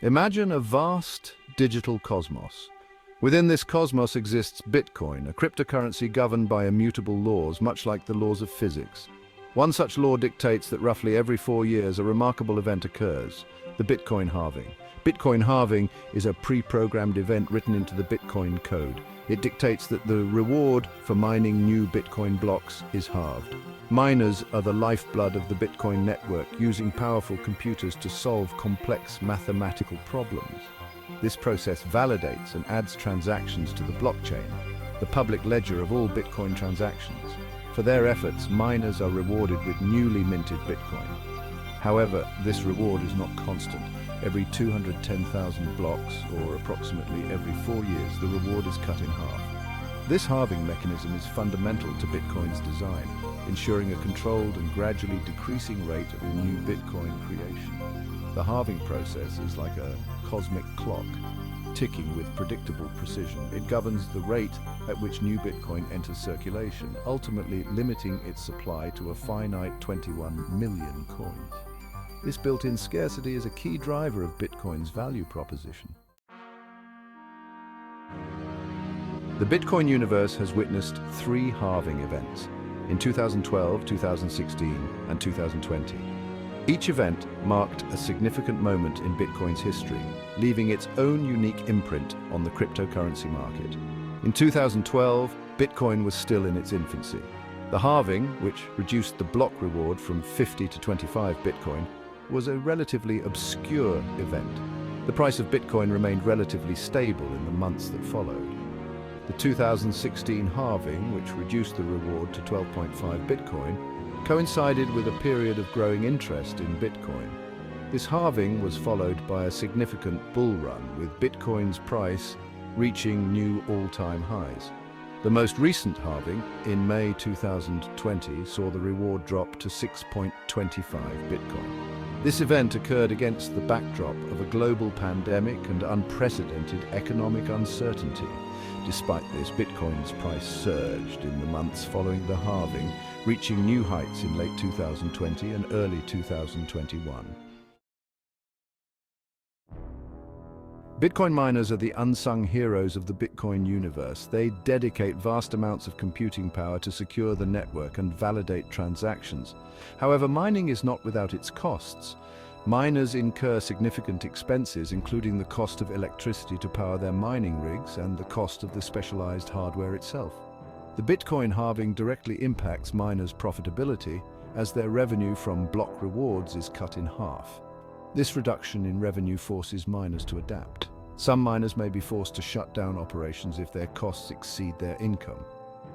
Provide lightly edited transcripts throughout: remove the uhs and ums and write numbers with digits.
Imagine a vast digital cosmos. Within this cosmos exists Bitcoin, a cryptocurrency governed by immutable laws, much like the laws of physics. One such law dictates that roughly every 4 years a remarkable event occurs, the Bitcoin halving. Bitcoin halving is a pre-programmed event written into the Bitcoin code. It dictates that the reward for mining new Bitcoin blocks is halved. Miners are the lifeblood of the Bitcoin network, using powerful computers to solve complex mathematical problems. This process validates and adds transactions to the blockchain, the public ledger of all Bitcoin transactions. For their efforts, miners are rewarded with newly minted Bitcoin. However, this reward is not constant. Every 210,000 blocks, or approximately every 4 years, the reward is cut in half. This halving mechanism is fundamental to Bitcoin's design, ensuring a controlled and gradually decreasing rate of new Bitcoin creation. The halving process is like a cosmic clock, ticking with predictable precision. It governs the rate at which new Bitcoin enters circulation, ultimately limiting its supply to a finite 21 million coins. This built-in scarcity is a key driver of Bitcoin's value proposition. The Bitcoin universe has witnessed 3 halving events in 2012, 2016, and 2020. Each event marked a significant moment in Bitcoin's history, leaving its own unique imprint on the cryptocurrency market. In 2012, Bitcoin was still in its infancy. The halving, which reduced the block reward from 50 to 25 Bitcoin, was a relatively obscure event. The price of Bitcoin remained relatively stable in the months that followed. The 2016 halving, which reduced the reward to 12.5 Bitcoin, coincided with a period of growing interest in Bitcoin. This halving was followed by a significant bull run, with Bitcoin's price reaching new all-time highs. The most recent halving, in May 2020, saw the reward drop to 6.25 Bitcoin. This event occurred against the backdrop of a global pandemic and unprecedented economic uncertainty. Despite this, Bitcoin's price surged in the months following the halving, reaching new heights in late 2020 and early 2021. Bitcoin miners are the unsung heroes of the Bitcoin universe. They dedicate vast amounts of computing power to secure the network and validate transactions. However, mining is not without its costs. Miners incur significant expenses, including the cost of electricity to power their mining rigs and the cost of the specialized hardware itself. The Bitcoin halving directly impacts miners' profitability, as their revenue from block rewards is cut in half. This reduction in revenue forces miners to adapt. Some miners may be forced to shut down operations if their costs exceed their income.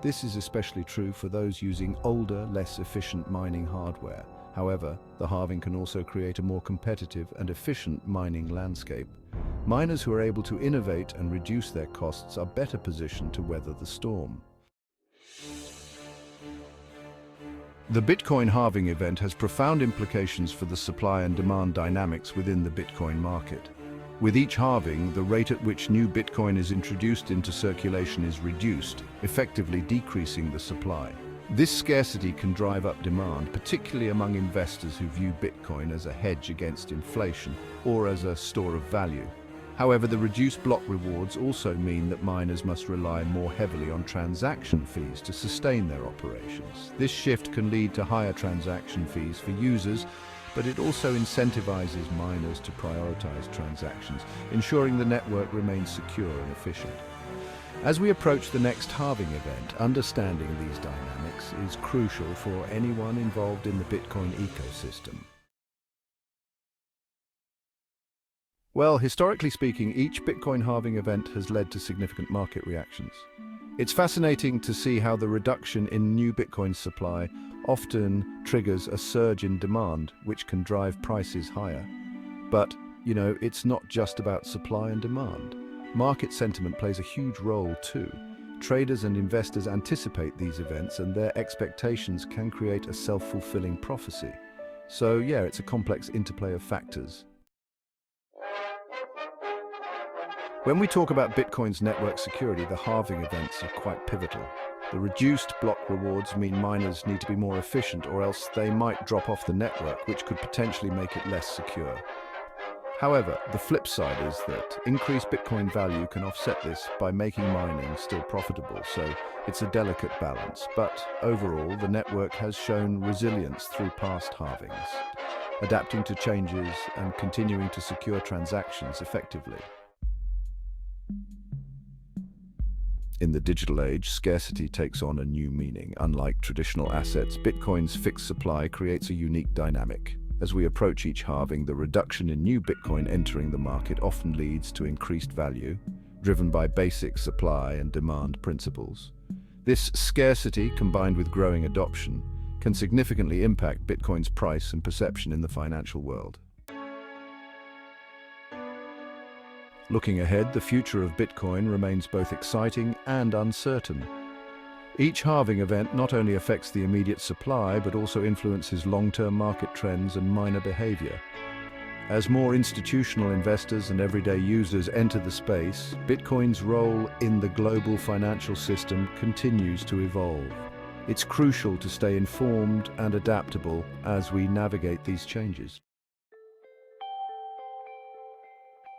This is especially true for those using older, less efficient mining hardware. However, the halving can also create a more competitive and efficient mining landscape. Miners who are able to innovate and reduce their costs are better positioned to weather the storm. The Bitcoin halving event has profound implications for the supply and demand dynamics within the Bitcoin market. With each halving, the rate at which new Bitcoin is introduced into circulation is reduced, effectively decreasing the supply. This scarcity can drive up demand, particularly among investors who view Bitcoin as a hedge against inflation or as a store of value. However, the reduced block rewards also mean that miners must rely more heavily on transaction fees to sustain their operations. This shift can lead to higher transaction fees for users, but it also incentivizes miners to prioritize transactions, ensuring the network remains secure and efficient. As we approach the next halving event, understanding these dynamics is crucial for anyone involved in the Bitcoin ecosystem. Well, historically speaking, each Bitcoin halving event has led to significant market reactions. It's fascinating to see how the reduction in new Bitcoin supply often triggers a surge in demand, which can drive prices higher. But, it's not just about supply and demand. Market sentiment plays a huge role too. Traders and investors anticipate these events, and their expectations can create a self-fulfilling prophecy. So yeah, it's a complex interplay of factors. When we talk about Bitcoin's network security, the halving events are quite pivotal. The reduced block rewards mean miners need to be more efficient, or else they might drop off the network, which could potentially make it less secure. However, the flip side is that increased Bitcoin value can offset this by making mining still profitable, so it's a delicate balance. But overall, the network has shown resilience through past halvings, adapting to changes and continuing to secure transactions effectively. In the digital age, scarcity takes on a new meaning. Unlike traditional assets, Bitcoin's fixed supply creates a unique dynamic. As we approach each halving, the reduction in new Bitcoin entering the market often leads to increased value, driven by basic supply and demand principles. This scarcity, combined with growing adoption, can significantly impact Bitcoin's price and perception in the financial world. Looking ahead, the future of Bitcoin remains both exciting and uncertain. Each halving event not only affects the immediate supply, but also influences long-term market trends and miner behavior. As more institutional investors and everyday users enter the space, Bitcoin's role in the global financial system continues to evolve. It's crucial to stay informed and adaptable as we navigate these changes.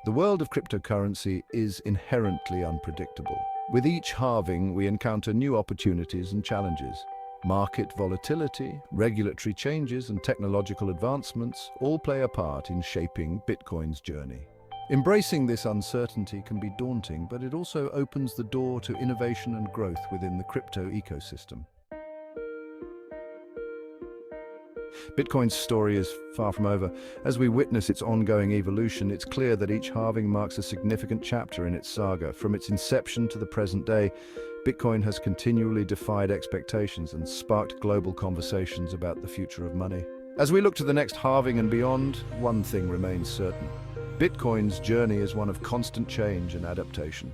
The world of cryptocurrency is inherently unpredictable. With each halving, we encounter new opportunities and challenges. Market volatility, regulatory changes, and technological advancements all play a part in shaping Bitcoin's journey. Embracing this uncertainty can be daunting, but it also opens the door to innovation and growth within the crypto ecosystem. Bitcoin's story is far from over. As we witness its ongoing evolution, it's clear that each halving marks a significant chapter in its saga. From its inception to the present day, Bitcoin has continually defied expectations and sparked global conversations about the future of money. As we look to the next halving and beyond, one thing remains certain. Bitcoin's journey is one of constant change and adaptation.